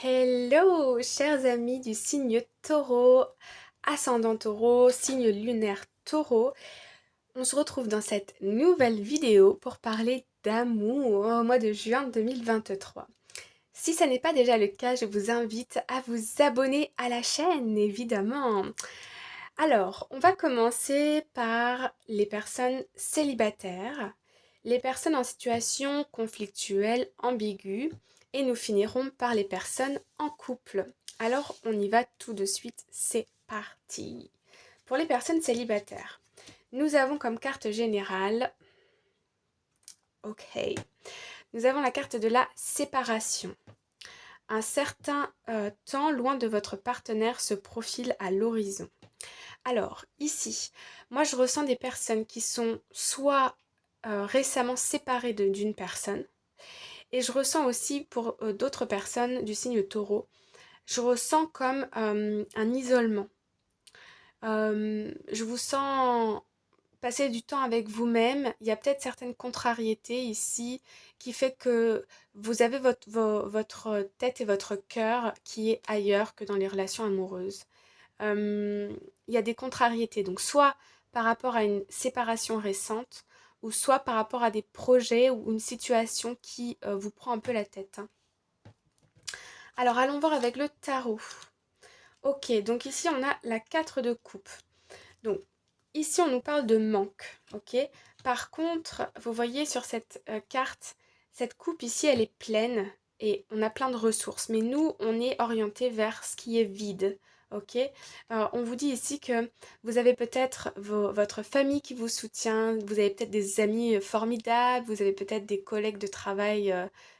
Hello, chers amis du signe taureau, ascendant taureau, signe lunaire taureau. On se retrouve dans cette nouvelle vidéo pour parler d'amour au mois de juin 2023. Si ça n'est pas déjà le cas, je vous invite à vous abonner à la chaîne, évidemment. Alors, on va commencer par les personnes célibataires, les personnes en situation conflictuelle, ambiguë, et nous finirons par les personnes en couple. Alors, on y va tout de suite, c'est parti. Pour les personnes célibataires, nous avons comme carte générale, ok, nous avons la carte de la séparation. Un certain temps loin de votre partenaire se profile à l'horizon. Alors, ici, moi je ressens des personnes qui sont soit récemment séparées d'une personne, et je ressens aussi pour d'autres personnes du signe taureau, je ressens comme un isolement. Je vous sens passer du temps avec vous-même. Il y a peut-être certaines contrariétés ici qui fait que vous avez votre tête et votre cœur qui est ailleurs que dans les relations amoureuses. Il y a des contrariétés. Donc soit par rapport à une séparation récente, ou soit par rapport à des projets ou une situation qui vous prend un peu la tête, hein. Alors allons voir avec le tarot. Ok, donc ici on a la 4 de coupe. Donc ici on nous parle de manque, ok. Par contre, vous voyez sur cette carte, cette coupe ici elle est pleine et on a plein de ressources. Mais nous, on est orienté vers ce qui est vide, ok. On vous dit ici que vous avez peut-être votre famille qui vous soutient, vous avez peut-être des amis formidables, vous avez peut-être des collègues de travail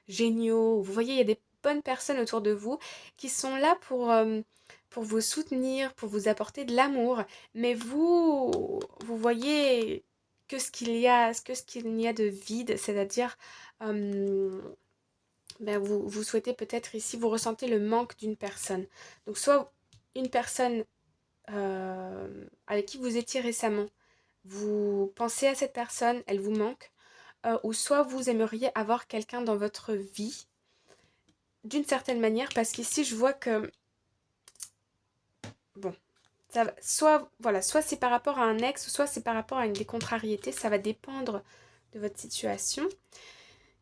géniaux. Vous voyez, il y a des bonnes personnes autour de vous qui sont là pour vous soutenir, pour vous apporter de l'amour. Mais vous voyez que ce qu'il y a de vide, c'est-à-dire, euh, ben vous souhaitez peut-être ici, vous ressentez le manque d'une personne. Donc soit une personne avec qui vous étiez récemment, vous pensez à cette personne, elle vous manque, ou soit vous aimeriez avoir quelqu'un dans votre vie, d'une certaine manière, parce qu'ici je vois que, bon, soit, voilà, soit c'est par rapport à un ex, soit c'est par rapport à une des contrariétés, ça va dépendre de votre situation.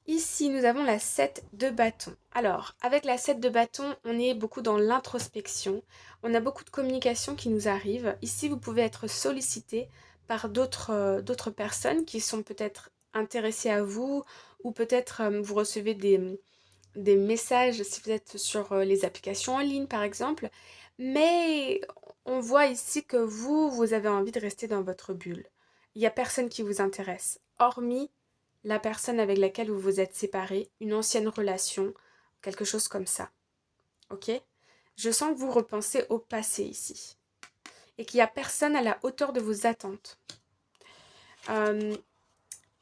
Ici, nous avons la 7 de bâton. Alors, avec la 7 de bâton, on est beaucoup dans l'introspection. On a beaucoup de communication qui nous arrive. Ici, vous pouvez être sollicité par d'autres personnes qui sont peut-être intéressées à vous, ou peut-être vous recevez des messages si vous êtes sur les applications en ligne, par exemple. Mais on voit ici que vous avez envie de rester dans votre bulle. Il n'y a personne qui vous intéresse, hormis la personne avec laquelle vous vous êtes séparé, une ancienne relation, quelque chose comme ça. Ok? Je sens que vous repensez au passé ici. Et qu'il n'y a personne à la hauteur de vos attentes. Euh,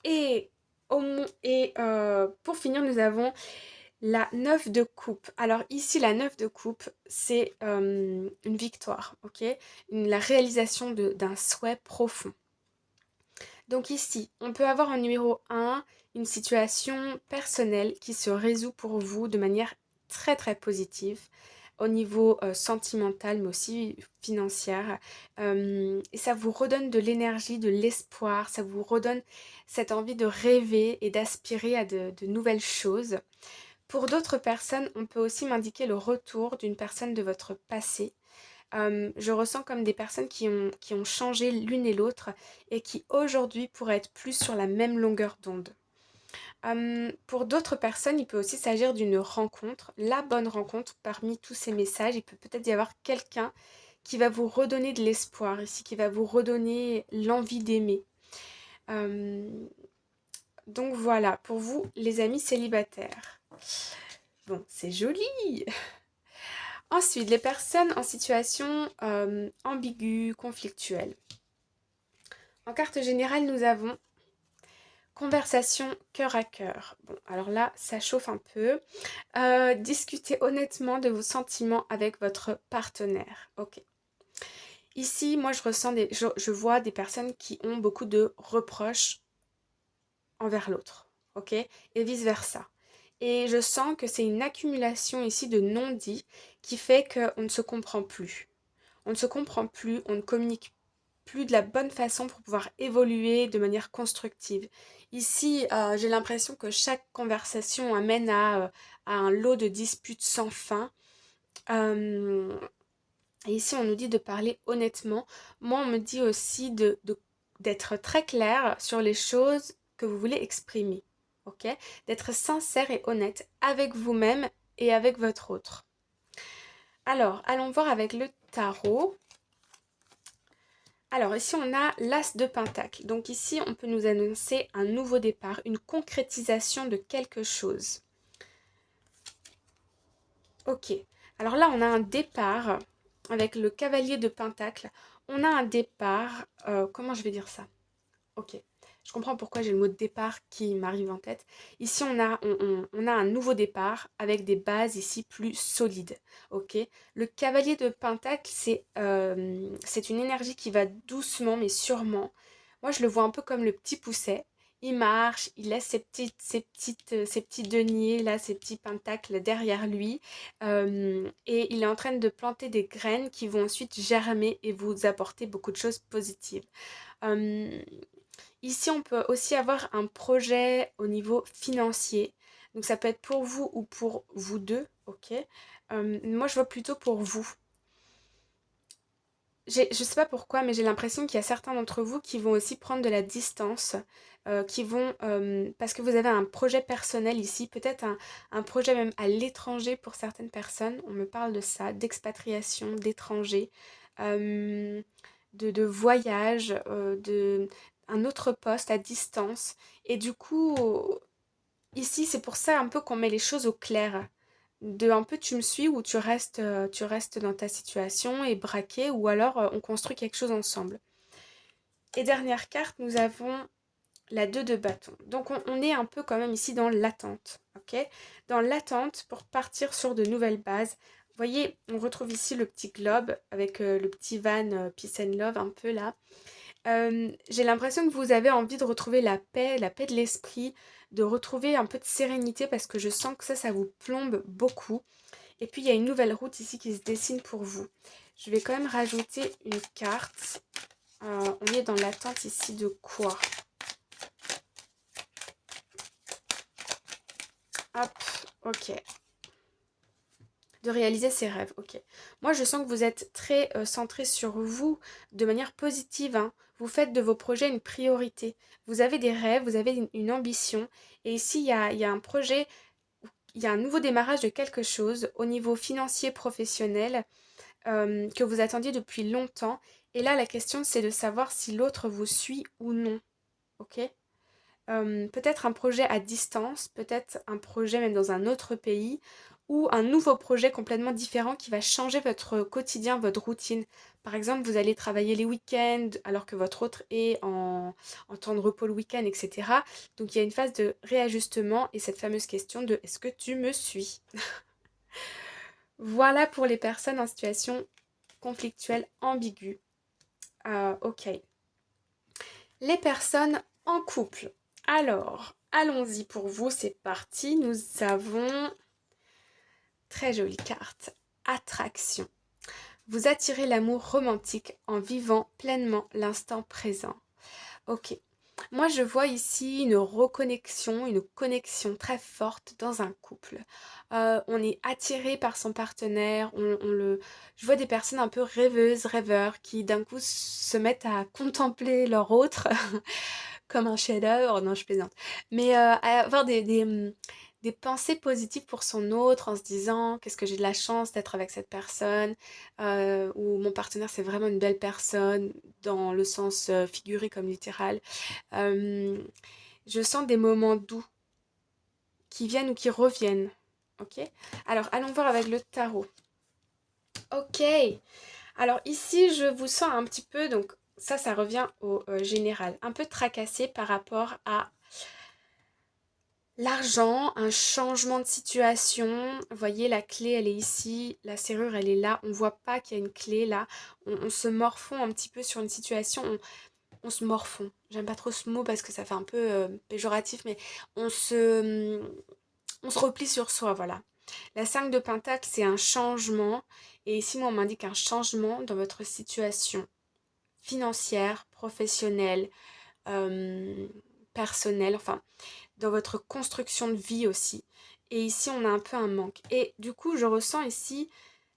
et pour finir, nous avons la 9 de coupe. Alors ici, la 9 de coupe, c'est une victoire, ok? La réalisation d'un souhait profond. Donc ici, on peut avoir en numéro 1 une situation personnelle qui se résout pour vous de manière très très positive au niveau sentimental mais aussi financière. Et ça vous redonne de l'énergie, de l'espoir, ça vous redonne cette envie de rêver et d'aspirer à de nouvelles choses. Pour d'autres personnes, on peut aussi m'indiquer le retour d'une personne de votre passé. Je ressens comme des personnes qui ont changé l'une et l'autre et qui aujourd'hui pourraient être plus sur la même longueur d'onde. Pour d'autres personnes, il peut aussi s'agir d'une rencontre, la bonne rencontre parmi tous ces messages. Il peut peut-être y avoir quelqu'un qui va vous redonner de l'espoir ici, qui va vous redonner l'envie d'aimer. Euh, donc voilà, pour vous, les amis célibataires. Bon, c'est joli. Ensuite, les personnes en situation ambiguë, conflictuelle. En carte générale, nous avons conversation cœur à cœur. Bon, alors là, ça chauffe un peu. Discutez honnêtement de vos sentiments avec votre partenaire. Ok. Ici, moi, je vois des personnes qui ont beaucoup de reproches envers l'autre. Ok. Et vice-versa. Et je sens que c'est une accumulation ici de non-dits qui fait qu'on ne se comprend plus. On ne se comprend plus, on ne communique plus de la bonne façon pour pouvoir évoluer de manière constructive. Ici, j'ai l'impression que chaque conversation amène à un lot de disputes sans fin. Euh, et ici, on nous dit de parler honnêtement. Moi, on me dit aussi d'être très clair sur les choses que vous voulez exprimer. Ok? D'être sincère et honnête avec vous-même et avec votre autre. Alors, allons voir avec le tarot. Alors ici on a l'As de Pentacle. Donc ici on peut nous annoncer un nouveau départ, une concrétisation de quelque chose. Ok. Alors là on a un départ avec le Cavalier de Pentacle. On a un départ, comment je vais dire ça? Ok. Je comprends pourquoi j'ai le mot départ qui m'arrive en tête. Ici, on a un nouveau départ avec des bases ici plus solides. Ok. Le cavalier de Pentacle, c'est une énergie qui va doucement mais sûrement. Moi, je le vois un peu comme le petit pousset. Il marche, il laisse ses petits deniers, là, ses petits pentacles derrière lui. Et il est en train de planter des graines qui vont ensuite germer et vous apporter beaucoup de choses positives. Euh, Ici, on peut aussi avoir un projet au niveau financier. Donc ça peut être pour vous ou pour vous deux, ok. Moi, je vois plutôt pour vous. Je sais pas pourquoi, mais j'ai l'impression qu'il y a certains d'entre vous qui vont aussi prendre de la distance, parce que vous avez un projet personnel ici, peut-être un projet même à l'étranger pour certaines personnes. On me parle de ça, d'expatriation, d'étranger, euh, de voyage, de un autre poste à distance. Et du coup, ici, c'est pour ça un peu qu'on met les choses au clair. De un peu tu me suis ou tu restes dans ta situation et braqué ou alors on construit quelque chose ensemble. Et dernière carte, nous avons la 2 de bâton. Donc on est un peu quand même ici dans l'attente, ok? Dans l'attente pour partir sur de nouvelles bases. Vous voyez, on retrouve ici le petit globe avec le petit van Peace and Love un peu là. J'ai l'impression que vous avez envie de retrouver la paix de l'esprit, de retrouver un peu de sérénité parce que je sens que ça vous plombe beaucoup. Et puis il y a une nouvelle route ici qui se dessine pour vous. Je vais quand même rajouter une carte. On est dans l'attente ici de quoi? Hop, ok. De réaliser ses rêves, ok. Moi, je sens que vous êtes très centré sur vous de manière positive, hein. Vous faites de vos projets une priorité. Vous avez des rêves, vous avez une ambition. Et ici, il y a un projet, il y a un nouveau démarrage de quelque chose au niveau financier, professionnel, que vous attendiez depuis longtemps. Et là, la question, c'est de savoir si l'autre vous suit ou non, ok? Peut-être un projet à distance, peut-être un projet même dans un autre pays, ou un nouveau projet complètement différent qui va changer votre quotidien, votre routine. Par exemple, vous allez travailler les week-ends alors que votre autre est en temps de repos le week-end, etc. Donc il y a une phase de réajustement et cette fameuse question de est-ce que tu me suis? Voilà pour les personnes en situation conflictuelle ambiguë. Ok. Les personnes en couple. Alors, allons-y pour vous, c'est parti. Nous avons, très jolie carte, attraction. Vous attirez l'amour romantique en vivant pleinement l'instant présent. Ok. Moi, je vois ici une reconnexion, une connexion très forte dans un couple. On est attiré par son partenaire. Je vois des personnes un peu rêveuses, rêveurs, qui d'un coup se mettent à contempler leur autre comme un chef-d'œuvre. Non, je plaisante. Mais à avoir des pensées positives pour son autre en se disant qu'est-ce que j'ai de la chance d'être avec cette personne, ou mon partenaire c'est vraiment une belle personne dans le sens figuré comme littéral. Euh, je sens des moments doux qui viennent ou qui reviennent. Ok. Alors allons voir avec le tarot. Ok. Alors ici je vous sens un petit peu, donc ça revient au général, un peu tracassé par rapport à l'argent, un changement de situation. Vous voyez, la clé, elle est ici. La serrure, elle est là. On voit pas qu'il y a une clé là. On se morfond un petit peu sur une situation. On se morfond. J'aime pas trop ce mot parce que ça fait un peu péjoratif, mais on se... on se replie sur soi, voilà. La 5 de Pentacle, c'est un changement. Et ici, moi, on m'indique un changement dans votre situation financière, professionnelle, euh, personnelle, enfin, dans votre construction de vie aussi. Et ici, on a un peu un manque. Et du coup, je ressens ici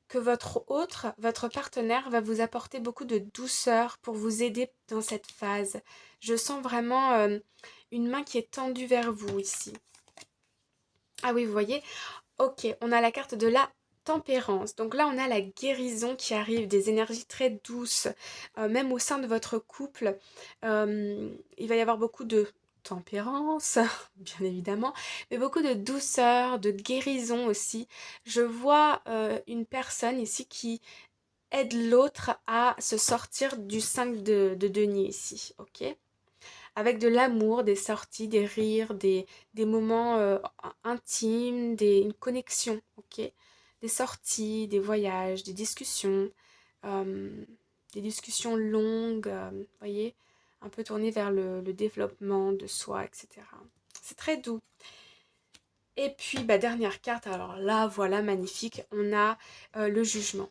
que votre partenaire va vous apporter beaucoup de douceur pour vous aider dans cette phase. Je sens vraiment une main qui est tendue vers vous ici. Ah oui, vous voyez, ok, on a la carte de la tempérance. Donc là, on a la guérison qui arrive, des énergies très douces. Même au sein de votre couple, il va y avoir beaucoup de tempérance, bien évidemment, mais beaucoup de douceur, de guérison aussi. Je vois une personne ici qui aide l'autre à se sortir du 5 de denier ici, ok? Avec de l'amour, des sorties, des rires, des moments intimes, une connexion, ok? Des sorties, des voyages, euh, des discussions longues, voyez? Un peu tournées vers le développement de soi, etc. C'est très doux. Et puis, bah, dernière carte, alors là, voilà, magnifique, on a le jugement.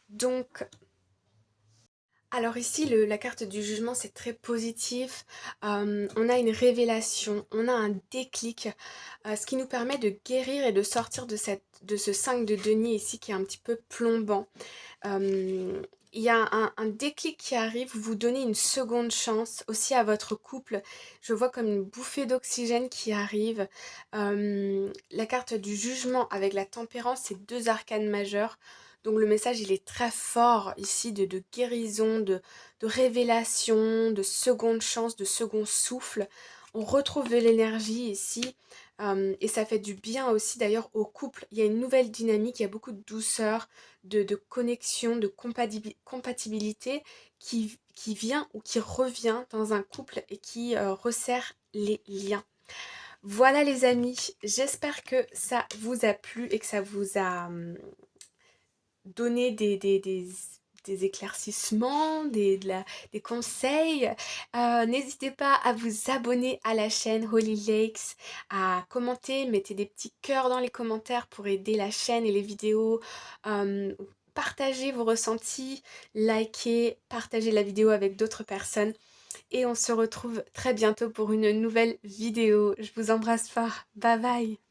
Donc, alors ici, la carte du jugement, c'est très positif. On a une révélation, on a un déclic, ce qui nous permet de guérir et de sortir de ce 5 de denier ici qui est un petit peu plombant. Il y a un déclic qui arrive, vous donnez une seconde chance aussi à votre couple. Je vois comme une bouffée d'oxygène qui arrive. La carte du jugement avec la tempérance, c'est deux arcanes majeures. Donc le message, il est très fort ici de guérison, de révélation, de seconde chance, de second souffle. On retrouve de l'énergie ici et ça fait du bien aussi d'ailleurs au couple. Il y a une nouvelle dynamique, il y a beaucoup de douceur, de connexion, de compatibilité qui vient ou qui revient dans un couple et qui resserre les liens. Voilà les amis, j'espère que ça vous a plu et que ça vous a donné des éclaircissements, des conseils. N'hésitez pas à vous abonner à la chaîne Holy Lakes, à commenter, mettez des petits cœurs dans les commentaires pour aider la chaîne et les vidéos. Partagez vos ressentis, likez, partagez la vidéo avec d'autres personnes. Et on se retrouve très bientôt pour une nouvelle vidéo. Je vous embrasse fort. Bye bye.